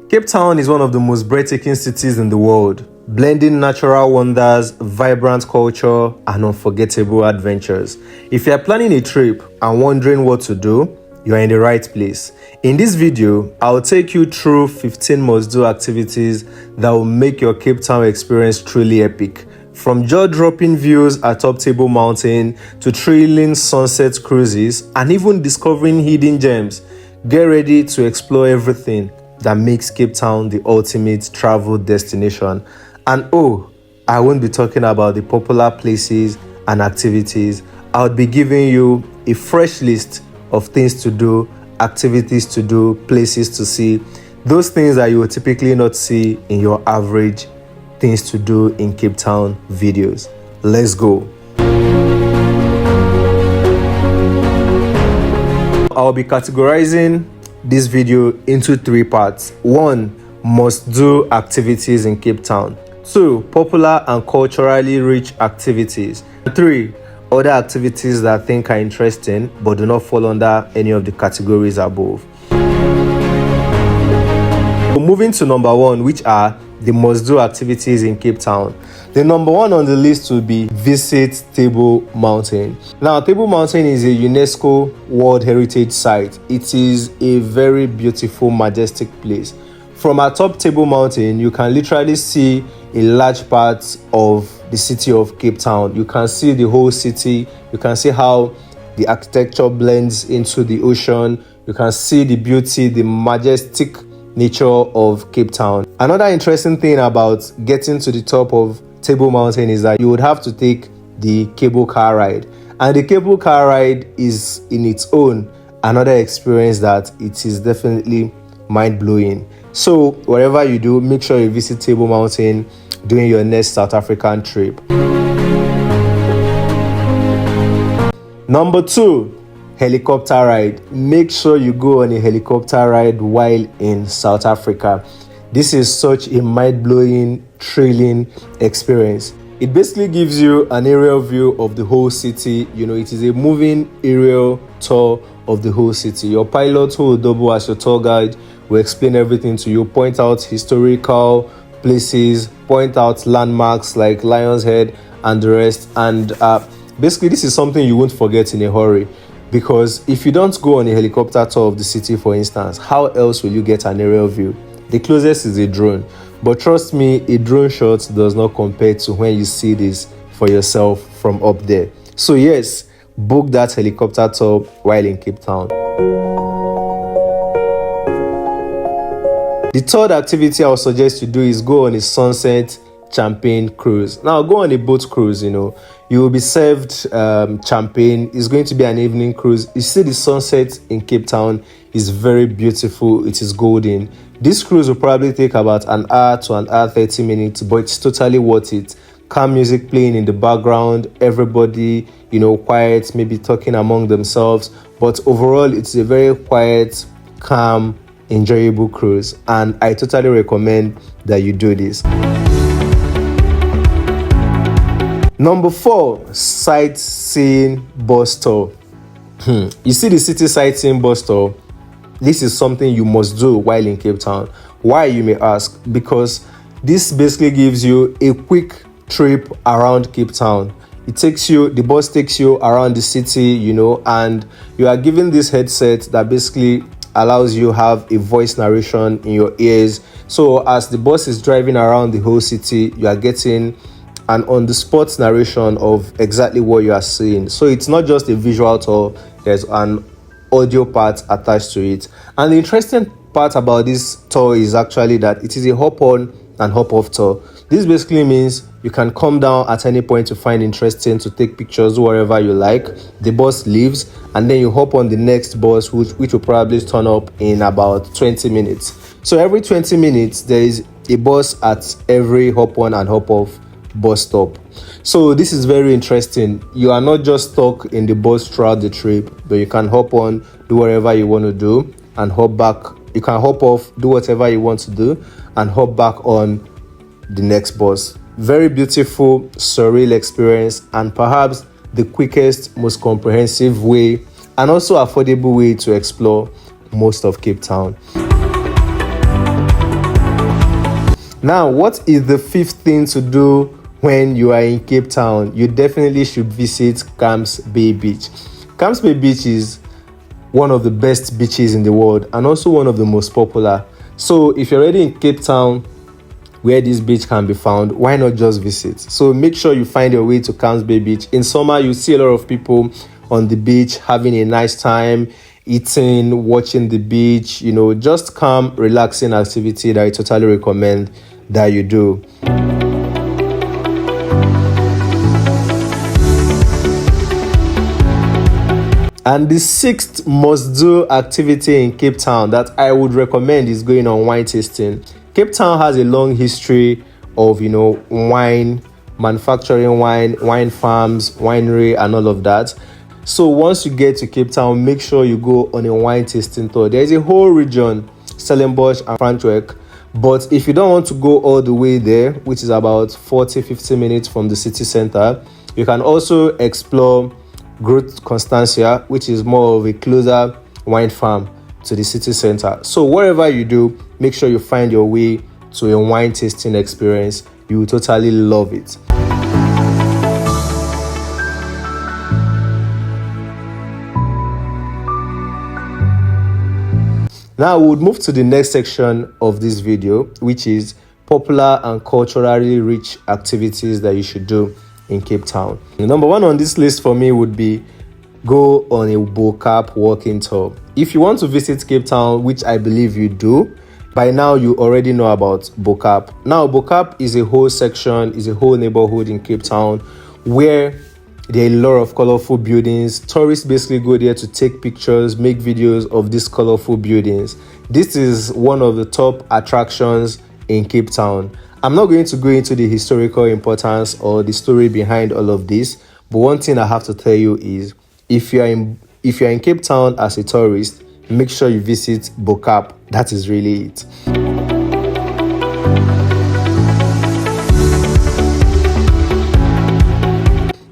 Cape Town is one of the most breathtaking cities in the world, blending natural wonders, vibrant culture, and unforgettable adventures. If you are planning a trip and wondering what to do, you are in the right place. In this video, I'll take you through 15 must-do activities that will make your Cape Town experience truly epic. From jaw-dropping views atop Table Mountain to thrilling sunset cruises and even discovering hidden gems, get ready to explore everything that makes Cape Town the ultimate travel destination. And oh, I won't be talking about the popular places and activities. I'll be giving you a fresh list of things to do, activities to do, places to see, those things that you will typically not see in your average things to do in Cape Town videos. Let's go. I'll be categorizing this video into 3 parts. 1. Must-do activities in Cape Town. 2. Popular and culturally rich activities. 3. Other activities that I think are interesting but do not fall under any of the categories above. So moving to number 1, which are the must-do activities in Cape Town. The number 1 on the list will be visit Table Mountain. Now, Table Mountain is a UNESCO World Heritage Site. It is a very beautiful, majestic place. From atop Table Mountain, you can literally see a large part of the city of Cape Town. You can see the whole city. You can see how the architecture blends into the ocean. You can see the beauty, the majestic nature of Cape Town. Another interesting thing about getting to the top of Table Mountain is that you would have to take the cable car ride. And the cable car ride is in its own another experience that it is definitely mind-blowing. So wherever you do, make sure you visit Table Mountain during your next South African trip. Number 2, helicopter ride. Make sure you go on a helicopter ride while in South Africa. This is such a mind-blowing, thrilling experience. It basically gives you an aerial view of the whole city. You know, it is a moving aerial tour of the whole city. Your pilot, who will double as your tour guide, will explain everything to you, point out historical places, point out landmarks like Lion's Head and the rest. And basically, this is something you won't forget in a hurry. Because if you don't go on a helicopter tour of the city, for instance, how else will you get an aerial view? The closest is a drone. But trust me, a drone shot does not compare to when you see this for yourself from up there. So yes, book that helicopter tour while in Cape Town. The third activity I would suggest you do is go on a sunset champagne cruise. Now, go on a boat cruise, you will be served champagne. It's going to be an evening cruise. You see the sunset in Cape Town is very beautiful. It is golden. This cruise will probably take about an hour to an hour 30 minutes, but it's totally worth it. Calm music playing in the background, everybody, quiet, maybe talking among themselves. But overall, it's a very quiet, calm, enjoyable cruise. And I totally recommend that you do this. Number 4, sightseeing bus tour. You see the city sightseeing bus tour? This is something you must do while in Cape Town. Why, you may ask? Because this basically gives you a quick trip around Cape Town. The bus takes you around the city, and you are given this headset that basically allows you have a voice narration in your ears. So as the bus is driving around the whole city, you are getting an on-the-spot narration of exactly what you are seeing. So it's not just a visual tour, there's an audio part attached to it. And the interesting part about this tour is actually that it is a hop-on and hop-off tour. This basically means you can come down at any point to find interesting, to take pictures wherever you like. The bus leaves and then you hop on the next bus, which will probably turn up in about 20 minutes. So every 20 minutes, there is a bus at every hop-on and hop-off bus stop. So this is very interesting. You are not just stuck in the bus throughout the trip, but you can hop on, do whatever you want to do, and hop back. You can hop off, do whatever you want to do, and hop back on the next bus. Very beautiful, surreal experience, and perhaps the quickest, most comprehensive way, and also affordable way to explore most of Cape Town. Now, what is the fifth thing to do when you are in Cape Town? You definitely should visit Camps Bay Beach. Camps Bay Beach is one of the best beaches in the world and also one of the most popular. So if you're already in Cape Town where this beach can be found, why not just visit? So make sure you find your way to Camps Bay Beach. In summer, you see a lot of people on the beach having a nice time, eating, watching the beach, just calm, relaxing activity that I totally recommend that you do. And the sixth must-do activity in Cape Town that I would recommend is going on wine tasting. Cape Town has a long history of, wine, manufacturing wine farms, winery, and all of that. So once you get to Cape Town, make sure you go on a wine tasting tour. There is a whole region, Stellenbosch and Franschhoek. But if you don't want to go all the way there, which is about 40-50 minutes from the city center, you can also explore Groot Constantia, which is more of a closer wine farm to the city center. So wherever you do, make sure you find your way to a wine tasting experience. You will totally love it. Now we would move to the next section of this video, which is popular and culturally rich activities that you should do in Cape Town. The number one on this list for me would be go on a Bo-Kaap walking tour. If you want to visit Cape Town, which I believe you do, by now you already know about Bo-Kaap. Now Bo-Kaap is a whole section, is a whole neighborhood in Cape Town where there are a lot of colorful buildings. Tourists basically go there to take pictures, make videos of these colorful buildings. This is one of the top attractions in Cape Town. I'm not going to go into the historical importance or the story behind all of this, but one thing I have to tell you is if you're in Cape Town as a tourist, make sure you visit Bo-Kaap. That is really it.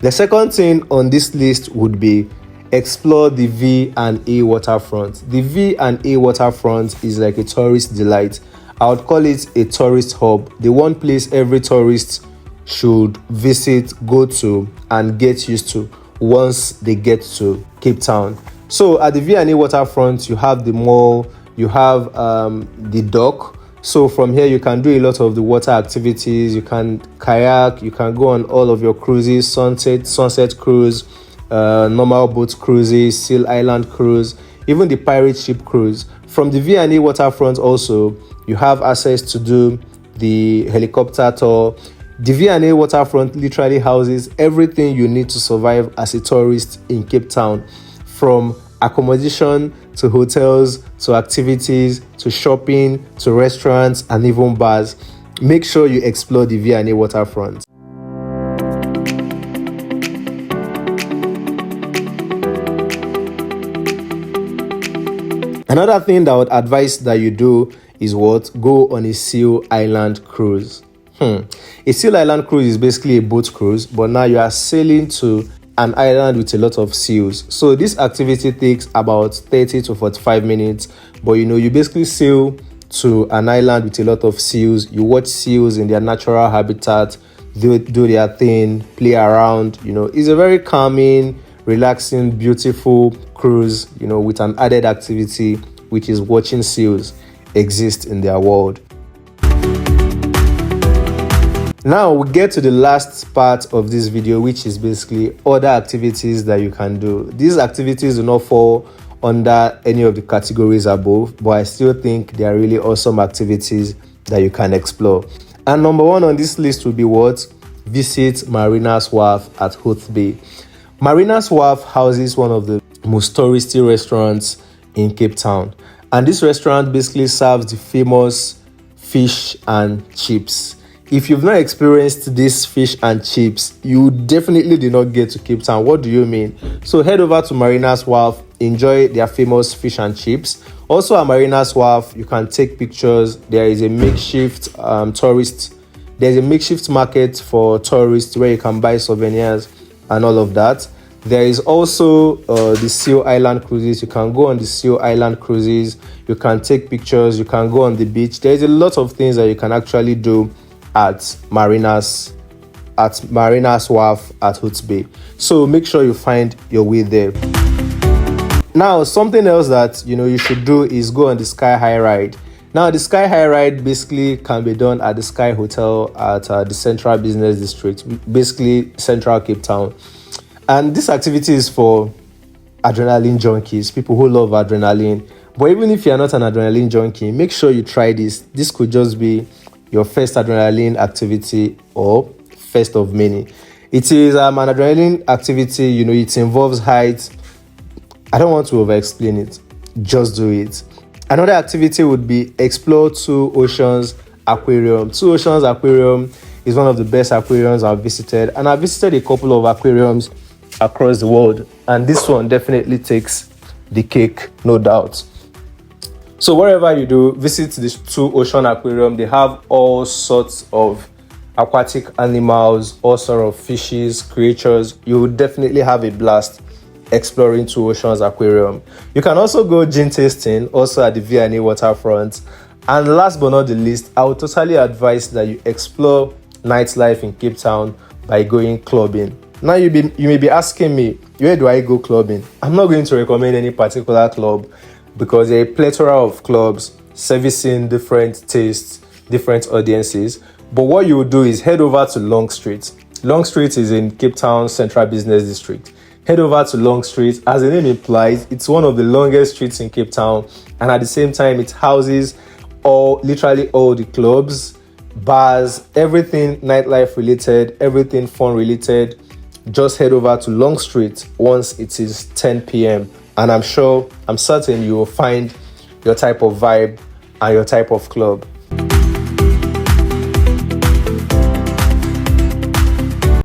The second thing on this list would be explore the VNA Waterfront. The VNA Waterfront is like a tourist delight. I would call it a tourist hub, the one place every tourist should visit, go to, and get used to once they get to Cape Town. So at the VNA Waterfront, you have the mall, you have the dock. So from here, you can do a lot of the water activities. You can kayak, you can go on all of your cruises, sunset cruise, normal boat cruises, Seal Island cruise, even the pirate ship cruise. From the VNA Waterfront also, you have access to do the helicopter tour. The VNA Waterfront literally houses everything you need to survive as a tourist in Cape Town, from accommodation to hotels to activities to shopping to restaurants and even bars. Make sure you explore the VNA Waterfront. Another thing that I would advise that you do is go on a Seal Island cruise. A Seal Island cruise is basically a boat cruise, but now you are sailing to an island with a lot of seals. So this activity takes about 30 to 45 minutes, but you basically sail to an island with a lot of seals. You watch seals in their natural habitat, do their thing, play around. It's a very calming, relaxing, beautiful cruise, with an added activity, which is watching seals exist in their world. Now we get to the last part of this video, which is basically other activities that you can do. These activities do not fall under any of the categories above, but I still think they are really awesome activities that you can explore. And number one on this list will be visit Marina's Wharf at Hoth Bay. Marina's Wharf houses one of the most touristy restaurants in Cape Town. And this restaurant basically serves the famous fish and chips. If you've not experienced this fish and chips, you definitely did not get to Cape Town. What do you mean? So head over to Marina's Wharf, enjoy their famous fish and chips. Also at Marina's Wharf, you can take pictures. There is a makeshift there's a makeshift market for tourists where you can buy souvenirs and all of that. There is also the Seal Island cruises. You can go on the Seal Island cruises. You can take pictures. You can go on the beach. There is a lot of things that you can actually do at Marina's Wharf at Hoots Bay. So make sure you find your way there. Now, something else that you should do is go on the Sky High ride. Now, the Sky High ride basically can be done at the Sky Hotel at the Central Business District, basically Central Cape Town. And this activity is for adrenaline junkies, people who love adrenaline. But even if you're not an adrenaline junkie, make sure you try this. This could just be your first adrenaline activity or first of many. It is an adrenaline activity, it involves height. I don't want to over-explain it. Just do it. Another activity would be explore Two Oceans Aquarium. Two Oceans Aquarium is one of the best aquariums I've visited. And I've visited a couple of aquariums across the world. And this one definitely takes the cake, no doubt. So wherever you do, visit this Two Ocean Aquarium. They have all sorts of aquatic animals, all sorts of fishes, creatures. You will definitely have a blast exploring Two Oceans Aquarium. You can also go gin tasting, also at the VNA Waterfront. And last but not the least, I would totally advise that you explore nightlife in Cape Town by going clubbing. Now you may be asking me, where do I go clubbing? I'm not going to recommend any particular club because there are a plethora of clubs servicing different tastes, different audiences. But what you will do is head over to Long Street. Long Street is in Cape Town Central Business District. Head over to Long Street. As the name implies, it's one of the longest streets in Cape Town, and at the same time it houses literally all the clubs, bars, everything nightlife related, everything fun related. Just head over to Long Street once it is 10 p.m. and I'm certain you will find your type of vibe and your type of club.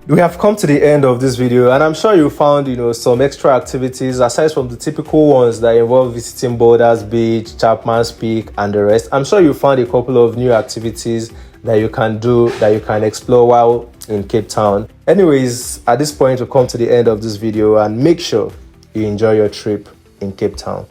We have come to the end of this video, and I'm sure you found some extra activities aside from the typical ones that involve visiting Boulders Beach, Chapman's Peak and the rest. I'm sure you found a couple of new activities that you can do, that you can explore while in Cape Town. Anyways, at this point, we'll come to the end of this video, and make sure you enjoy your trip in Cape Town.